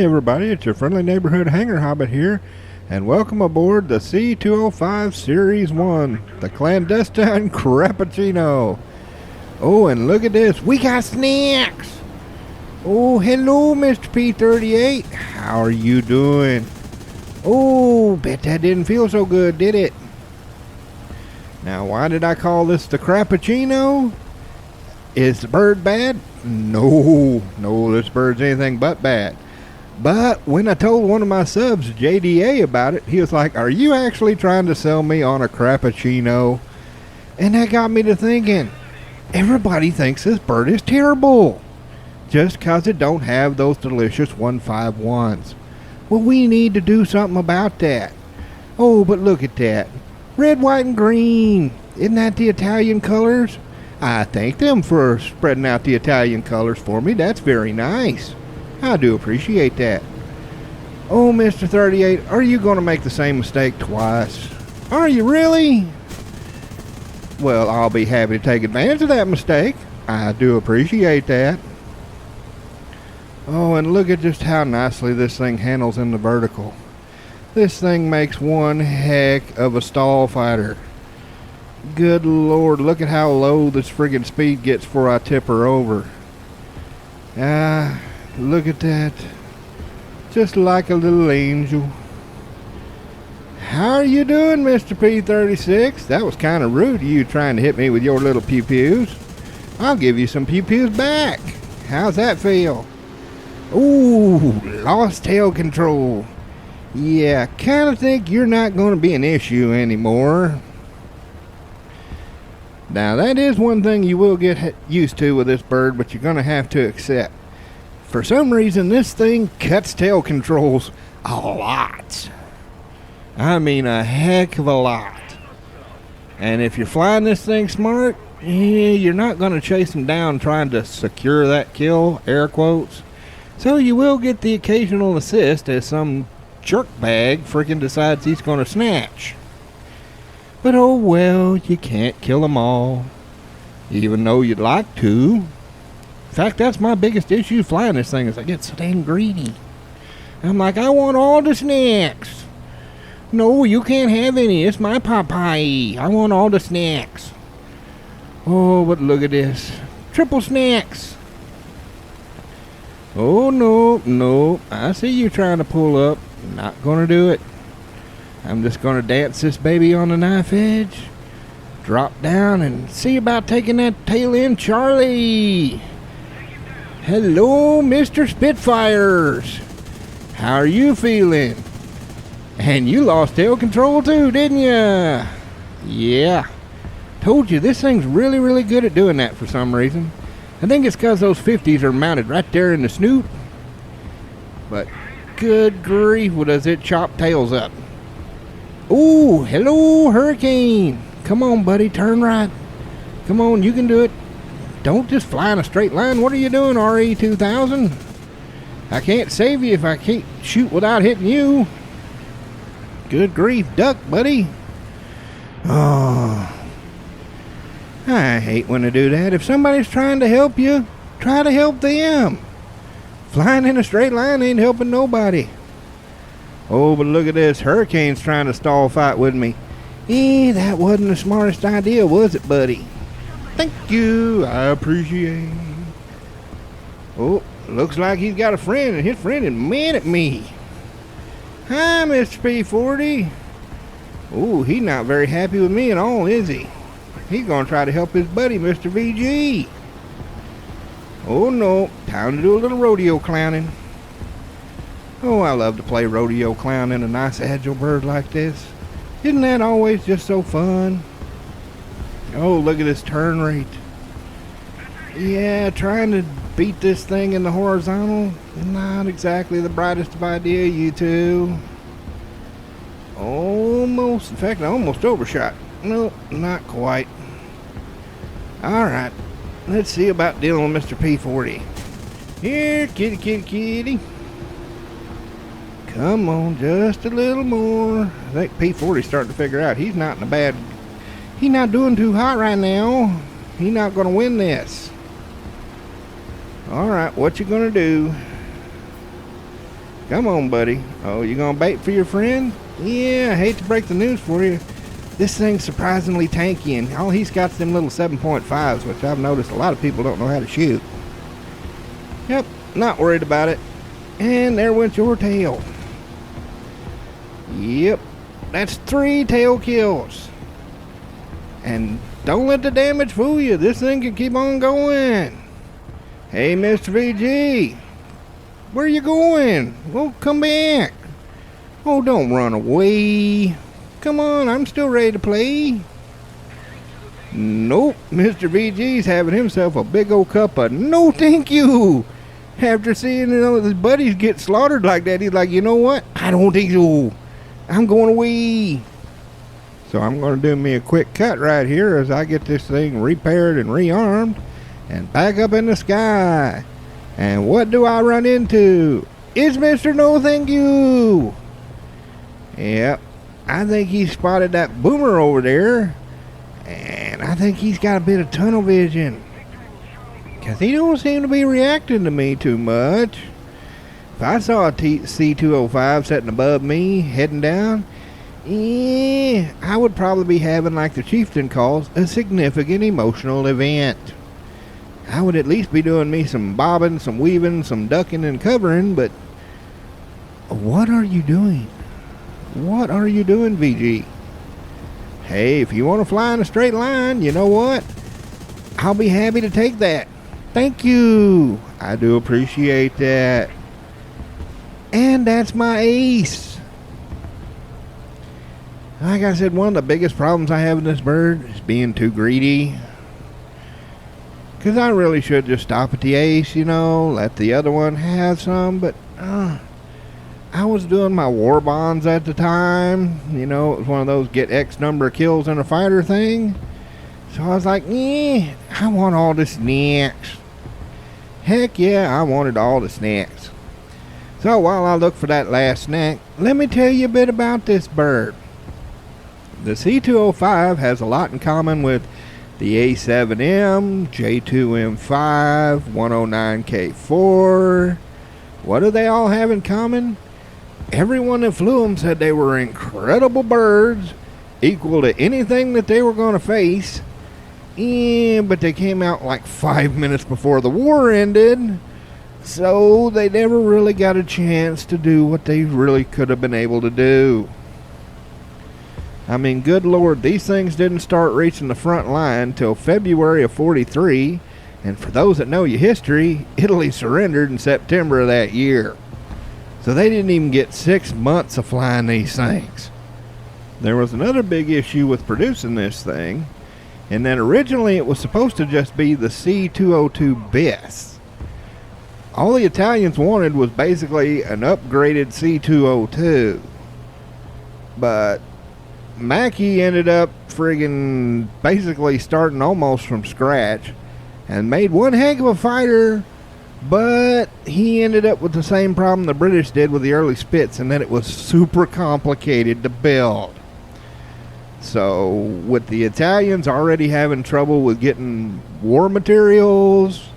Hi everybody, it's your friendly neighborhood hanger hobbit here, and welcome aboard the C.205 Series 1, the Clandestine Crappuchino. Oh, and look at this, we got snacks! Oh, hello Mr. P38, how are you doing? Oh, bet that didn't feel so good, did it? Now, why did I call this the Crappuchino? Is the bird bad? No, this bird's anything but bad. But when I told one of my subs, JDA, about it, he was like, are you actually trying to sell me on a Crappuchino? And that got me to thinking, everybody thinks this bird is terrible just because it don't have those delicious 151s. Well, we need to do something about that. Oh, but look at that. Red, white, and green. Isn't that the Italian colors? I thank them for spreading out the Italian colors for me. That's very nice. I do appreciate that. Oh, Mr. 38, are you going to make the same mistake twice? Are you really? Well, I'll be happy to take advantage of that mistake. I do appreciate that. Oh, and look at just how nicely this thing handles in the vertical. This thing makes one heck of a stall fighter. Good Lord, look at how low this friggin' speed gets before I tip her over. Look at that. Just like a little angel. How are you doing, Mr. P36? That was kind of rude of you trying to hit me with your little pew-pews. I'll give you some pew-pews back. How's that feel? Ooh, lost tail control. Yeah, kind of think you're not going to be an issue anymore. Now, that is one thing you will get used to with this bird, but you're going to have to accept. For some reason, this thing cuts tail controls a lot. I mean, a heck of a lot. And if you're flying this thing smart, you're not going to chase them down trying to secure that kill, air quotes. So you will get the occasional assist as some jerkbag freaking decides he's going to snatch. But oh well, you can't kill them all, even though you'd like to. In fact, that's my biggest issue flying this thing, is I get so dang greedy. I'm like, I want all the snacks. No, you can't have any. It's my Popeye. I want all the snacks. Oh, but look at this. Triple snacks. Oh, no. I see you trying to pull up. Not gonna do it. I'm just going to dance this baby on the knife edge, drop down, and see about taking that tail in, Charlie. Hello, Mr. Spitfires. How are you feeling? And you lost tail control too, didn't ya? Yeah. Told you, this thing's really, really good at doing that for some reason. I think it's because those 50s are mounted right there in the snoot. But good grief, does it chop tails up. Ooh, hello, Hurricane. Come on, buddy, turn right. Come on, you can do it. Don't just fly in a straight line. What are you doing, RE2000? I can't save you if I can't shoot without hitting you. Good grief, duck, buddy. Oh, I hate when I do that. If somebody's trying to help you, try to help them. Flying in a straight line ain't helping nobody. Oh, but look at this. Hurricane's trying to stall fight with me. That wasn't the smartest idea, was it, buddy? Thank you. I appreciate it. Oh, looks like he's got a friend, and his friend is mad at me. Hi, Mr. P40. Oh, he's not very happy with me at all, is he? He's going to try to help his buddy, Mr. VG. Oh, no. Time to do a little rodeo clowning. Oh, I love to play rodeo clown in a nice agile bird like this. Isn't that always just so fun? Oh, look at this turn rate. Yeah, trying to beat this thing in the horizontal, not exactly the brightest of idea, you two. Almost, in fact, I almost overshot. Nope, not quite. Alright, let's see about dealing with Mr. P40. Here, kitty. Come on, just a little more. I think P40's starting to figure out he's not doing too hot right now. He's not going to win this. Alright, what you going to do? Come on, buddy. Oh, you gonna bait for your friend? Yeah, I hate to break the news for you. This thing's surprisingly tanky, and all he's got's them little 7.5s, which I've noticed a lot of people don't know how to shoot. Yep, not worried about it. And there went your tail. Yep, that's 3 tail kills. And don't let the damage fool you. This thing can keep on going. Hey, Mr. VG. Where you going? Well, come back. Oh, don't run away. Come on, I'm still ready to play. Nope, Mr. VG's having himself a big old cup of no thank you. After seeing his buddies get slaughtered like that, he's like, you know what? I don't think so. I'm going away. So I'm going to do me a quick cut right here as I get this thing repaired and rearmed and back up in the sky. And what do I run into? It's Mr. No Thank You. Yep, I think he spotted that boomer over there. And I think he's got a bit of tunnel vision. Because he don't seem to be reacting to me too much. If I saw a C.205 sitting above me, heading down, I would probably be having, like the chieftain calls, a significant emotional event. I would at least be doing me some bobbing, some weaving, some ducking and covering, but what are you doing? What are you doing, VG? Hey, if you want to fly in a straight line, you know what? I'll be happy to take that. Thank you. I do appreciate that. And that's my ace. Like I said, one of the biggest problems I have in this bird is being too greedy. Because I really should just stop at the ace, you know, let the other one have some. But I was doing my war bonds at the time. You know, it was one of those get X number of kills in a fighter thing. So I was like, I want all the snacks. Heck yeah, I wanted all the snacks. So while I look for that last snack, let me tell you a bit about this bird. The C.205 has a lot in common with the A7M, J2M5, 109K4. What do they all have in common? Everyone that flew them said they were incredible birds, equal to anything that they were going to face. But they came out like 5 minutes before the war ended, so they never really got a chance to do what they really could have been able to do. I mean, good Lord, these things didn't start reaching the front line till February of '43, and for those that know your history, Italy surrendered in September of that year. So they didn't even get 6 months of flying these things. There was another big issue with producing this thing, and that originally it was supposed to just be the C.202 bis. All the Italians wanted was basically an upgraded C.202. But Mackie ended up friggin' basically starting almost from scratch and made one heck of a fighter, but he ended up with the same problem the British did with the early Spits, and that it was super complicated to build. So with the Italians already having trouble with getting war materials,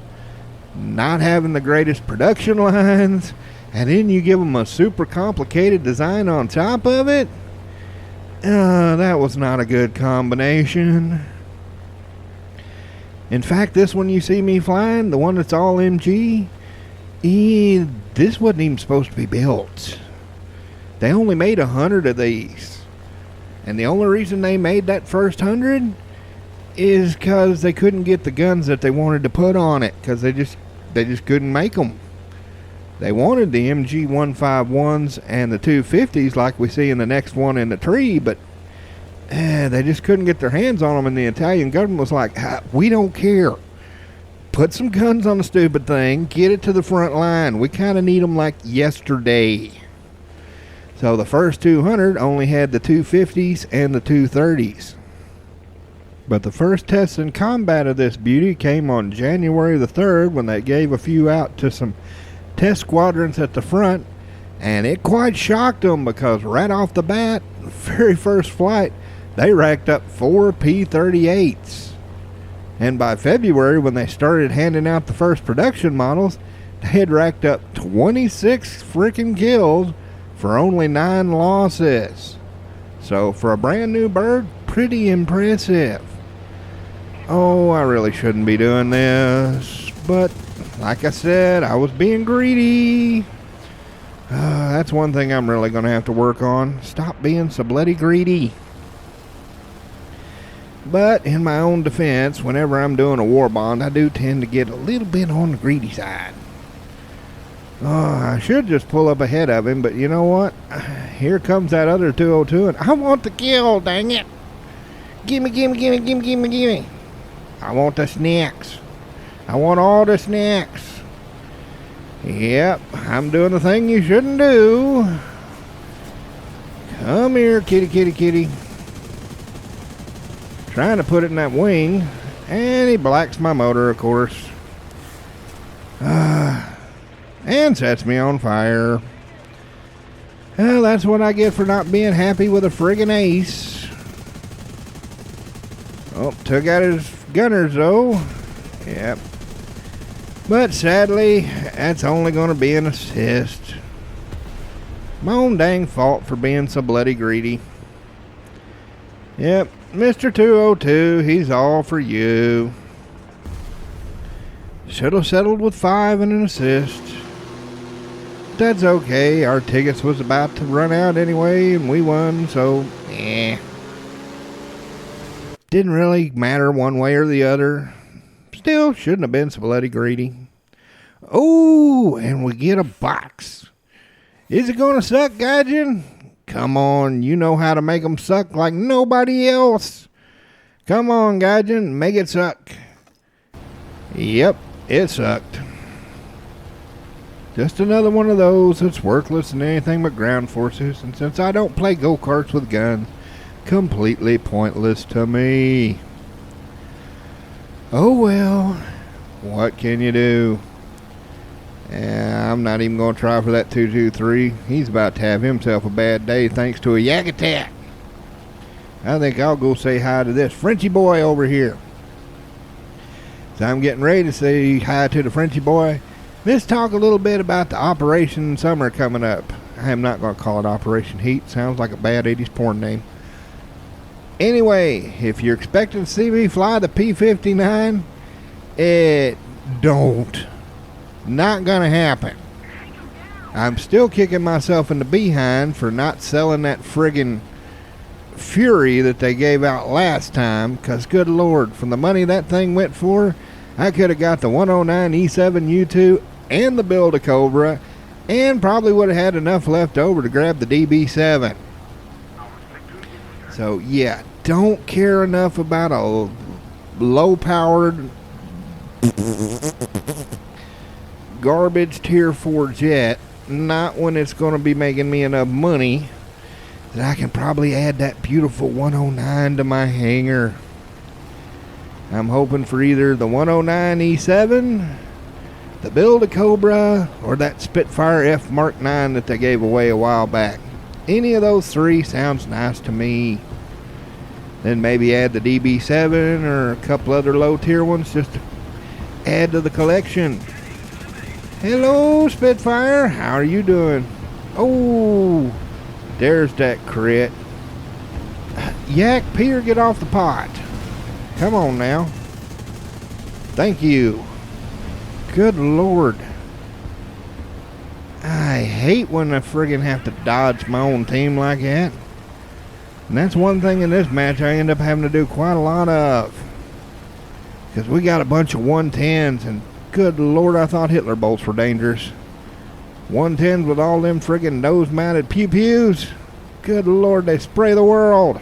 not having the greatest production lines, and then you give them a super complicated design on top of it, that was not a good combination. In fact, this one you see me flying, the one that's all MG, this wasn't even supposed to be built. They only made 100 of these. And the only reason they made that first 100 is because they couldn't get the guns that they wanted to put on it, because they just couldn't make them. They wanted the MG 151s and the 250s like we see in the next one in the tree, but they just couldn't get their hands on them, and the Italian government was like, we don't care. Put some guns on the stupid thing, get it to the front line. We kind of need them like yesterday. So the first 200 only had the 250s and the 230s. But the first test in combat of this beauty came on January the 3rd when they gave a few out to some test squadrons at the front, and it quite shocked them because right off the bat, the very first flight, they racked up 4 P-38s. And by February, when they started handing out the first production models, They had racked up 26 freaking kills for only 9 losses. So for a brand new bird, pretty impressive. Oh, I really shouldn't be doing this, but like I said, I was being greedy. That's one thing I'm really going to have to work on. Stop being so bloody greedy. But in my own defense, whenever I'm doing a war bond, I do tend to get a little bit on the greedy side. I should just pull up ahead of him, but you know what? Here comes that other 202, and I want the kill, dang it. Gimme, gimme, gimme, gimme, gimme, gimme. I want the snacks. I want all the snacks. Yep, I'm doing the thing you shouldn't do. Come here, kitty, kitty, kitty. Trying to put it in that wing, and he blacks my motor, of course. And sets me on fire. Well, that's what I get for not being happy with a friggin' ace. Oh, took out his gunners, though. Yep. But sadly, that's only going to be an assist. My own dang fault for being so bloody greedy. Yep, Mr. 202, he's all for you. Should have settled with 5 and an assist. That's okay, our tickets was about to run out anyway, and we won, so, Didn't really matter one way or the other. Still, shouldn't have been so bloody greedy. Oh, and we get a box. Is it going to suck, Gaijin? Come on, you know how to make them suck like nobody else. Come on, Gaijin, make it suck. Yep, it sucked. Just another one of those that's worthless in anything but ground forces, and since I don't play go-karts with guns, completely pointless to me. Oh well, what can you do? I'm not even going to try for that 223. He's about to have himself a bad day thanks to a yak attack. I think I'll go say hi to this Frenchy boy over here. So I'm getting ready to say hi to the Frenchy boy. Let's talk a little bit about the Operation Summer coming up. I am not going to call it Operation Heat. Sounds like a bad 80s porn name. Anyway, if you're expecting to see me fly the P-59, it don't. Not gonna happen. I'm still kicking myself in the behind for not selling that friggin' Fury that they gave out last time, because good lord, from the money that thing went for, I could have got the 109 E7 U2 and the Build-A-Cobra, and probably would have had enough left over to grab the DB7. So yeah, don't care enough about a low-powered garbage tier 4 jet, not when it's going to be making me enough money that I can probably add that beautiful 109 to my hangar. I'm hoping for either the 109 E7, the Build-A-Cobra, or that Spitfire F Mark 9 that they gave away a while back. Any of those three sounds nice to me. Then maybe add the DB7 or a couple other low tier ones just to add to the collection. Hello, Spitfire. How are you doing? Oh, there's that crit. Yak, Peter, get off the pot. Come on now. Thank you. Good lord. I hate when I friggin' have to dodge my own team like that. And that's one thing in this match I end up having to do quite a lot of. Because we got a bunch of 110s, and good lord, I thought Hitler bolts were dangerous. 110s with all them friggin' nose-mounted pew-pews. Good lord, they spray the world.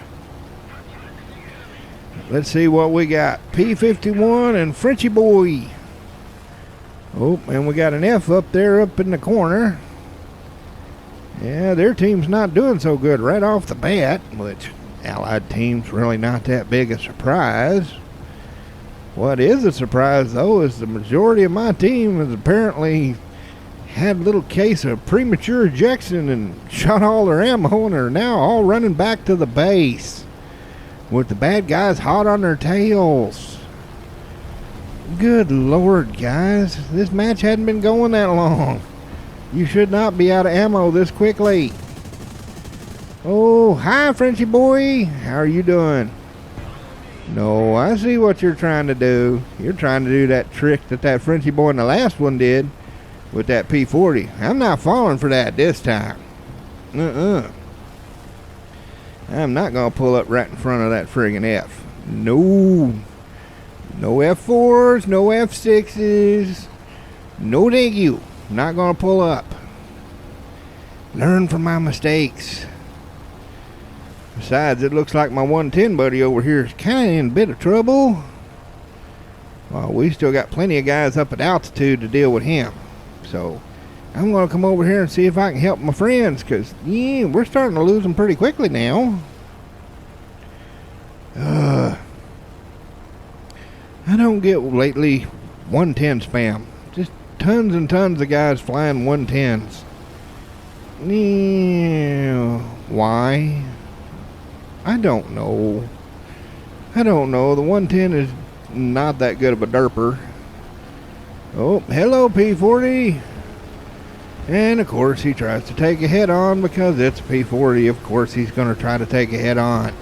Let's see what we got. P-51 and Frenchy boy. Oh, and we got an F up there up in the corner. Yeah, their team's not doing so good right off the bat, which Allied team's really not that big a surprise. What is a surprise, though, is the majority of my team has apparently had a little case of premature ejection and shot all their ammo and are now all running back to the base with the bad guys hot on their tails. Good Lord, guys. This match hadn't been going that long. You should not be out of ammo this quickly. Oh, hi, Frenchy boy. How are you doing? No, I see what you're trying to do. You're trying to do that trick that Frenchy boy in the last one did with that P40. I'm not falling for that this time. I'm not going to pull up right in front of that friggin' F. No. No F4s, no F6s. No thank you. Not going to pull up. Learn from my mistakes. Besides, it looks like my 110 buddy over here is kind of in a bit of trouble. Well, we still got plenty of guys up at altitude to deal with him. So, I'm going to come over here and see if I can help my friends. Because, yeah, we're starting to lose them pretty quickly now. I don't get lately 110 spam. Just tons and tons of guys flying 110s. Yeah, why? I don't know. The 110 is not that good of a derper. Oh, hello P40. And of course he tries to take a head on because it's a P40. Of course he's going to try to take a head on.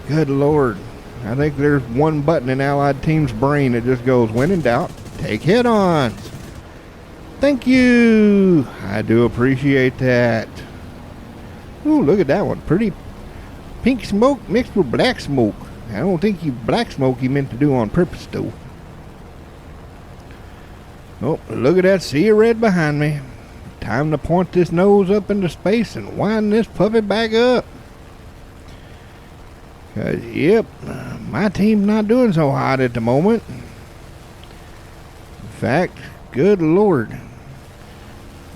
Good Lord. I think there's one button in Allied Team's brain that just goes, when in doubt, take head-ons. Thank you. I do appreciate that. Ooh, look at that one. Pretty pink smoke mixed with black smoke. I don't think black smoke he meant to do on purpose, though. Oh, look at that sea of red behind me. Time to point this nose up into space and wind this puppy back up. Yep, my team's not doing so hot at the moment. In fact, good Lord.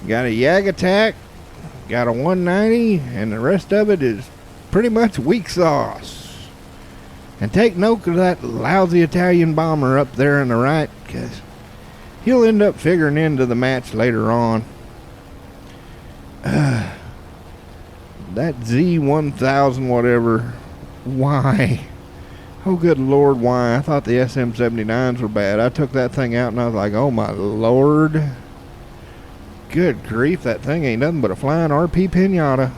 Got a Yag attack, got a 190, and the rest of it is pretty much weak sauce. And take note of that lousy Italian bomber up there on the right, because he'll end up figuring into the match later on. That Z-1000 whatever. Why? Oh, good Lord, why? I thought the SM-79s were bad. I took that thing out and I was like, oh my Lord. Good grief, that thing ain't nothing but a flying RP pinata.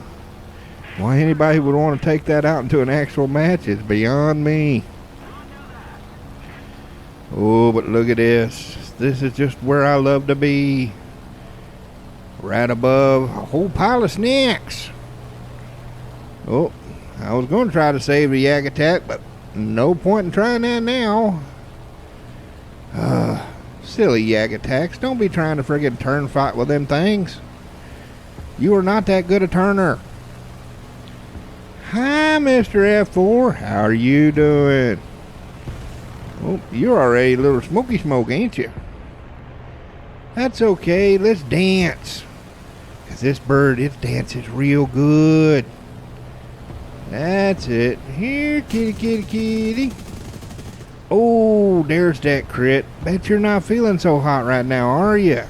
Why anybody would want to take that out into an actual match is beyond me. Oh, but look at this. This is just where I love to be. Right above a whole pile of snacks. Oh. I was going to try to save the Yag attack, but no point in trying that now. Silly Yag attacks. Don't be trying to friggin' turn fight with them things. You are not that good a turner. Hi, Mr. F4. How are you doing? Oh, you're already a little smoky smoke, ain't you? That's okay. Let's dance. Because this bird, it dances real good. That's it. Here, kitty, kitty, kitty. Oh, there's that crit. Bet you're not feeling so hot right now, are you?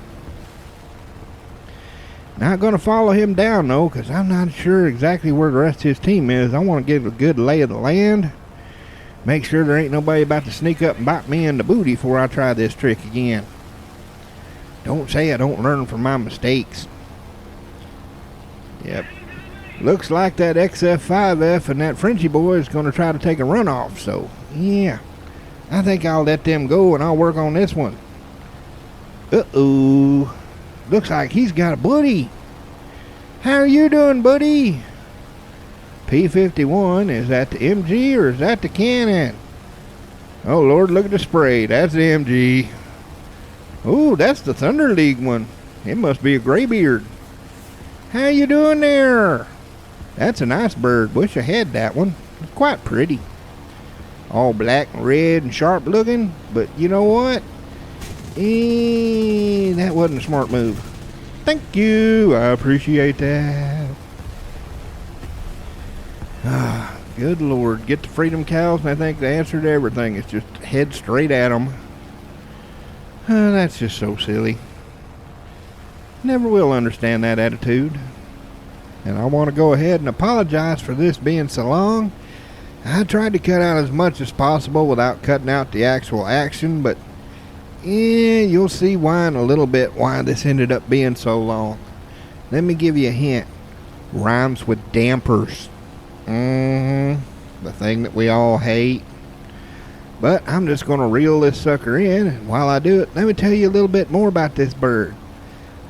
Not going to follow him down, though, because I'm not sure exactly where the rest of his team is. I want to get a good lay of the land. Make sure there ain't nobody about to sneak up and bite me in the booty before I try this trick again. Don't say I don't learn from my mistakes. Yep. Looks like that XF5F and that Frenchy boy is going to try to take a runoff. So, yeah. I think I'll let them go and I'll work on this one. Uh-oh. Looks like he's got a buddy. How are you doing, buddy? P51, is that the MG or is that the cannon? Oh, Lord, look at the spray. That's the MG. Oh, that's the Thunder League one. It must be a graybeard. How you doing there? That's a nice bird. Wish I had that one. It's quite pretty. All black and red and sharp looking. But you know what? That wasn't a smart move. Thank you. I appreciate that. Good Lord. Get the freedom cows, and I think the answer to everything is just head straight at them. That's just so silly. Never will understand that attitude. And I want to go ahead and apologize for this being so long. I tried to cut out as much as possible without cutting out the actual action, but Yeah, you'll see why in a little bit why this ended up being so long. Let me give you a hint. Rhymes with dampers. The thing that we all hate. But I'm just going to reel this sucker in, and while I do it, let me tell you a little bit more about this bird.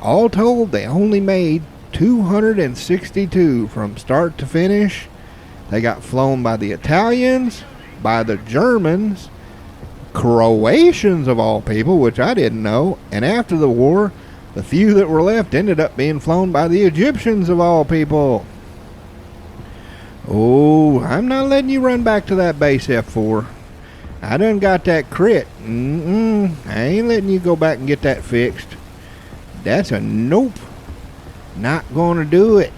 All told, they only made 262 from start to finish. They got flown by the Italians, by the Germans, Croatians of all people, which I didn't know, and after the war, the few that were left ended up being flown by the Egyptians of all people. Oh, I'm not letting you run back to that base F4. I done got that crit. I ain't letting you go back and get that fixed. That's a nope. Not gonna do it.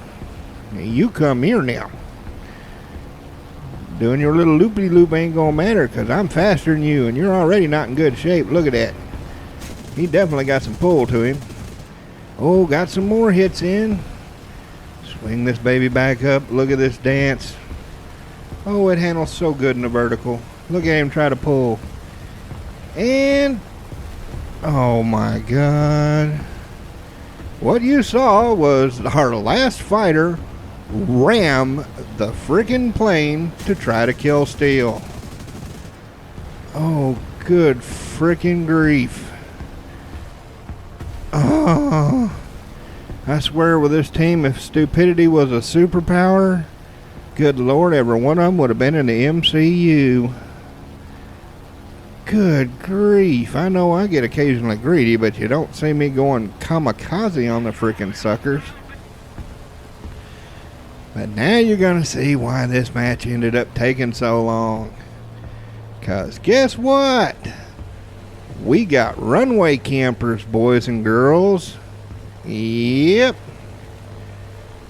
You come here now. Doing your little loopy-loop ain't gonna matter, because I'm faster than you, and you're already not in good shape. Look at that. He definitely got some pull to him. Oh, got some more hits in. Swing this baby back up. Look at this dance. Oh, it handles so good in the vertical. Look at him try to pull. And, oh my God. What you saw was our last fighter ram the frickin' plane to try to kill Steel. Oh, good frickin' grief. Oh, I swear with this team, if stupidity was a superpower, good Lord, every one of them would have been in the MCU. Good grief. I know I get occasionally greedy, but you don't see me going kamikaze on the frickin' suckers. But now you're going to see why this match ended up taking so long. Because guess what? We got runway campers, boys and girls. Yep.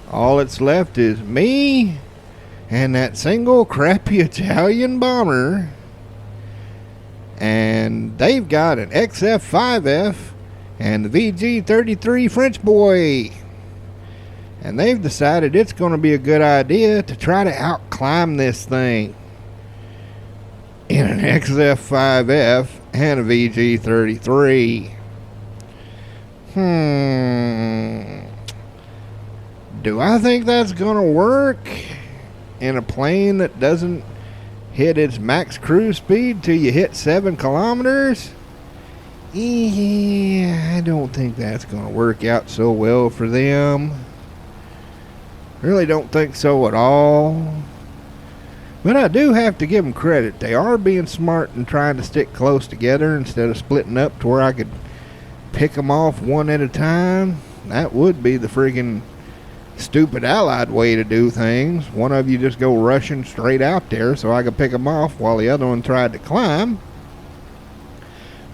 All that's left is me and that single crappy Italian bomber. And they've got an XF5F and the VG33 French boy. And they've decided it's going to be a good idea to try to outclimb this thing in an XF5F and a VG33. Do I think that's going to work in a plane that doesn't hit its max cruise speed till you hit 7 kilometers? Yeah, I don't think that's going to work out so well for them. Really don't think so at all. But I do have to give them credit. They are being smart and trying to stick close together instead of splitting up to where I could pick them off one at a time. That would be the friggin' stupid Allied way to do things. One of you just go rushing straight out there so I could pick them off while the other one tried to climb.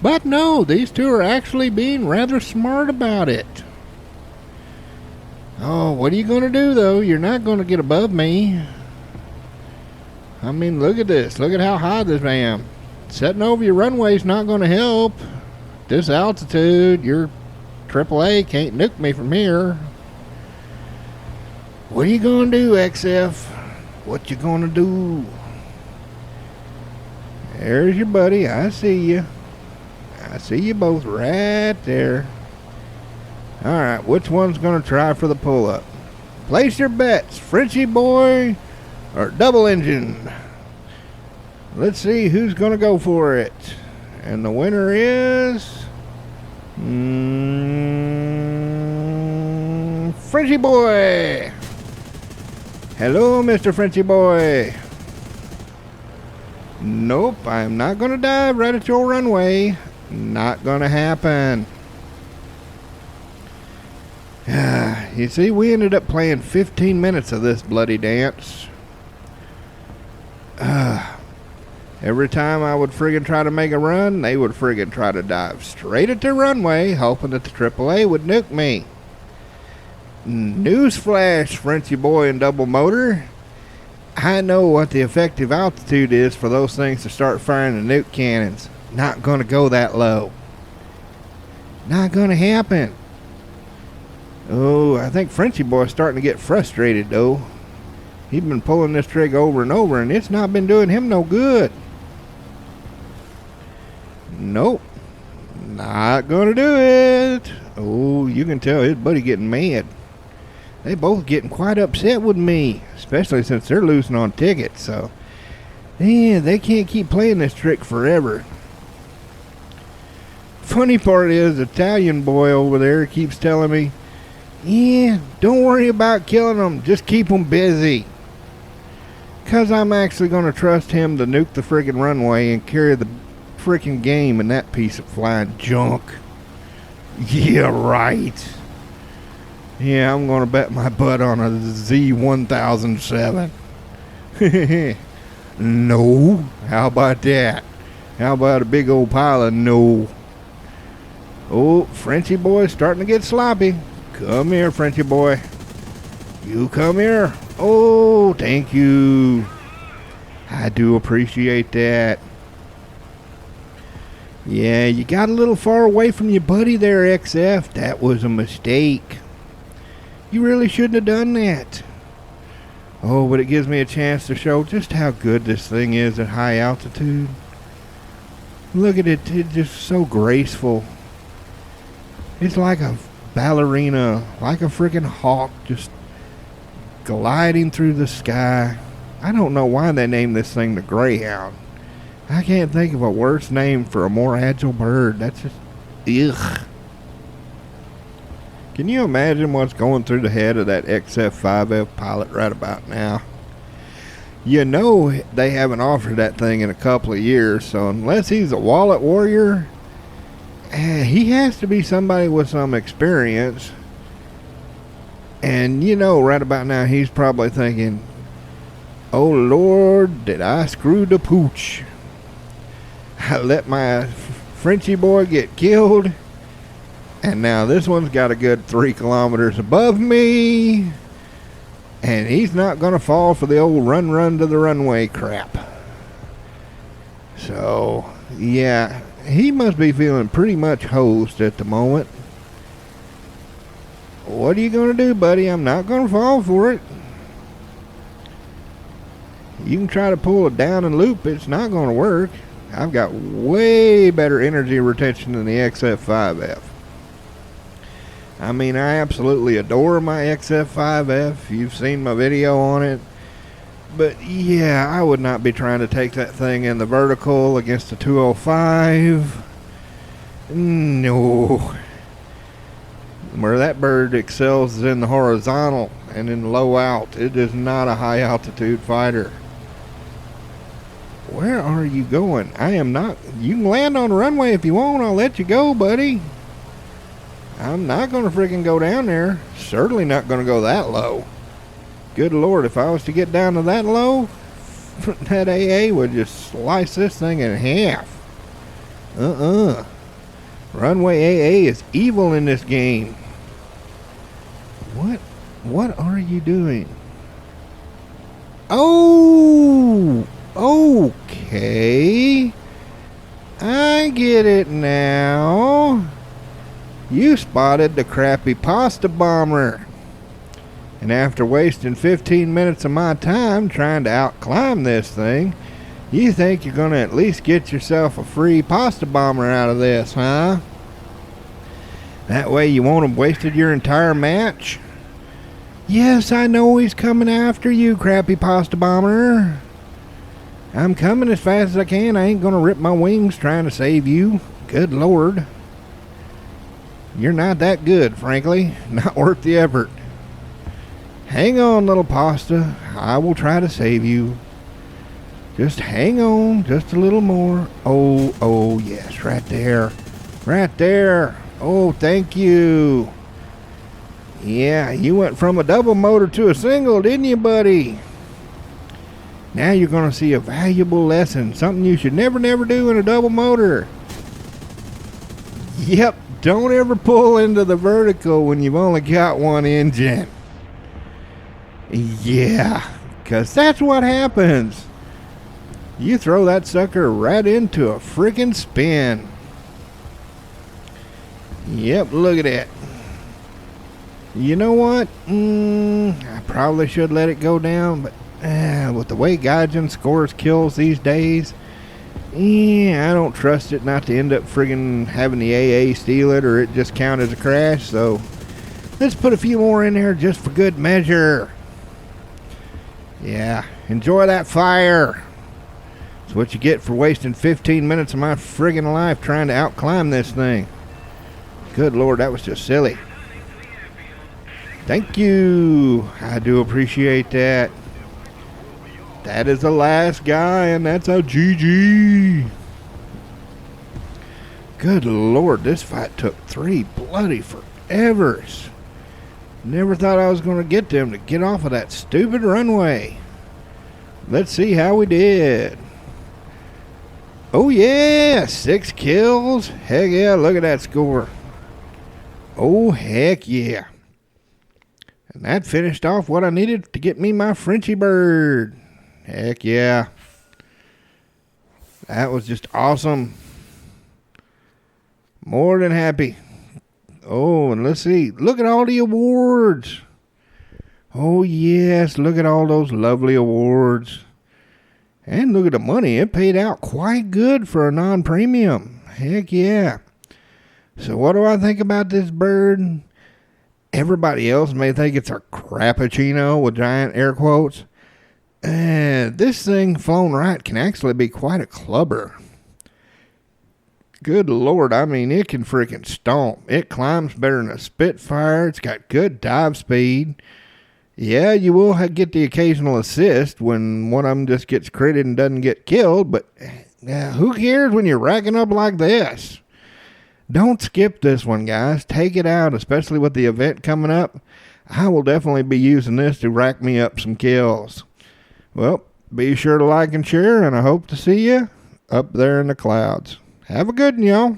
But no, these two are actually being rather smart about it. Oh, what are you going to do, though? You're not going to get above me. I mean, look at this. Look at how high this I am. Setting over your runway's not going to help. This altitude, your AAA can't nuke me from here. What are you going to do, XF? What you going to do? There's your buddy. I see you. I see you both right there. Alright, which one's going to try for the pull-up? Place your bets, Frenchie boy or double engine. Let's see who's going to go for it. And the winner is... Frenchie boy. Hello, Mr. Frenchie boy. Nope, I'm not going to dive right at your runway. Not going to happen. You see, we ended up playing 15 minutes of this bloody dance. Every time I would friggin' try to make a run, they would friggin' try to dive straight at the runway, hoping that the AAA would nuke me. Newsflash, Frenchie boy and double motor. I know what the effective altitude is for those things to start firing the nuke cannons. Not gonna go that low. Not gonna happen. Oh, I think Frenchie boy's starting to get frustrated, though. He's been pulling this trig over and over, and it's not been doing him no good. Nope. Not gonna do it. Oh, you can tell his buddy getting mad. They both getting quite upset with me, especially since they're losing on tickets. So, yeah, they can't keep playing this trick forever. Funny part is, the Italian boy over there keeps telling me, yeah, don't worry about killing them, just keep them busy. Because I'm actually going to trust him to nuke the friggin' runway and carry the frickin' game in that piece of flying junk. Yeah, right. Yeah, I'm going to bet my butt on a Z1007. No. How about that? How about a big old pile of no? Oh, Frenchy boy starting to get sloppy. Come here, Frenchy boy. You come here. Oh, thank you. I do appreciate that. Yeah, you got a little far away from your buddy there, XF. That was a mistake. You really shouldn't have done that. Oh, but it gives me a chance to show just how good this thing is at high altitude. Look at it. It's just so graceful. It's like a ballerina, like a freaking hawk, just gliding through the sky. I don't know why they named this thing the Greyhound. I can't think of a worse name for a more agile bird. That's just, ugh. Can you imagine what's going through the head of that XF5F pilot right about now? You know they haven't offered that thing in a couple of years, so unless he's a wallet warrior, he has to be somebody with some experience. And you know right about now he's probably thinking, oh Lord, did I screw the pooch? I let my Frenchy boy get killed, and now this one's got a good 3 kilometers above me, and he's not gonna fall for the old run to the runway crap. So yeah, he must be feeling pretty much hosed at the moment. What are you gonna do, buddy? I'm not gonna fall for it. You can try to pull it down and loop, it's not gonna work. I've got way better energy retention than the XF5F. I mean, I absolutely adore my XF5F. You've seen my video on it. But yeah, I would not be trying to take that thing in the vertical against the 205. No. Where that bird excels is in the horizontal and in low alt. It is not a high altitude fighter. Where are you going? I am not. You can land on the runway if you want. I'll let you go, buddy. I'm not going to freaking go down there. Certainly not going to go that low. Good Lord, if I was to get down to that low, that AA would just slice this thing in half. Runway AA is evil in this game. What are you doing? Oh! Okay. I get it now. You spotted the crappy pasta bomber. And after wasting 15 minutes of my time trying to outclimb this thing, you think you're going to at least get yourself a free pasta bomber out of this, huh? That way you won't have wasted your entire match? Yes, I know he's coming after you, crappy pasta bomber. I'm coming as fast as I can. I ain't going to rip my wings trying to save you. Good Lord. You're not that good, frankly. Not worth the effort. Hang on, little pasta. I will try to save you. Just hang on just a little more. Oh, yes, right there. Right there. Oh, thank you. Yeah, you went from a double motor to a single, didn't you, buddy? Now you're going to see a valuable lesson. Something you should never do in a double motor. Yep, don't ever pull into the vertical when you've only got one engine. Yeah, because that's what happens. You throw that sucker right into a freaking spin. Yep, look at that. You know what? I probably should let it go down, but with the way Gaijin scores kills these days, Yeah, I don't trust it not to end up friggin' having the AA steal it or it just count as a crash, so let's put a few more in there just for good measure. Yeah, enjoy that fire. It's what you get for wasting 15 minutes of my friggin' life trying to outclimb this thing. Good Lord, that was just silly. Thank you. I do appreciate that. That is the last guy, and that's a GG. Good Lord, this fight took 3 bloody forevers. Never thought I was going to get them to get off of that stupid runway. Let's see how we did. Oh yeah, 6 kills. Heck yeah, look at that score. Oh heck yeah. And that finished off what I needed to get me my Frenchy bird. Heck yeah. That was just awesome. More than happy. Oh, and let's see. Look at all the awards. Oh, yes. Look at all those lovely awards. And look at the money. It paid out quite good for a non-premium. Heck yeah. So what do I think about this bird? Everybody else may think it's a Crappuchino with giant air quotes. This thing flown right can actually be quite a clubber. Good Lord, I mean, it can freaking stomp. It climbs better than a Spitfire. It's got good dive speed. Yeah, you will get the occasional assist when one of them just gets critted and doesn't get killed, but who cares when you're racking up like this? Don't skip this one, guys. Take it out, especially with the event coming up. I will definitely be using this to rack me up some kills. Well, be sure to like and share, and I hope to see you up there in the clouds. Have a good one, y'all.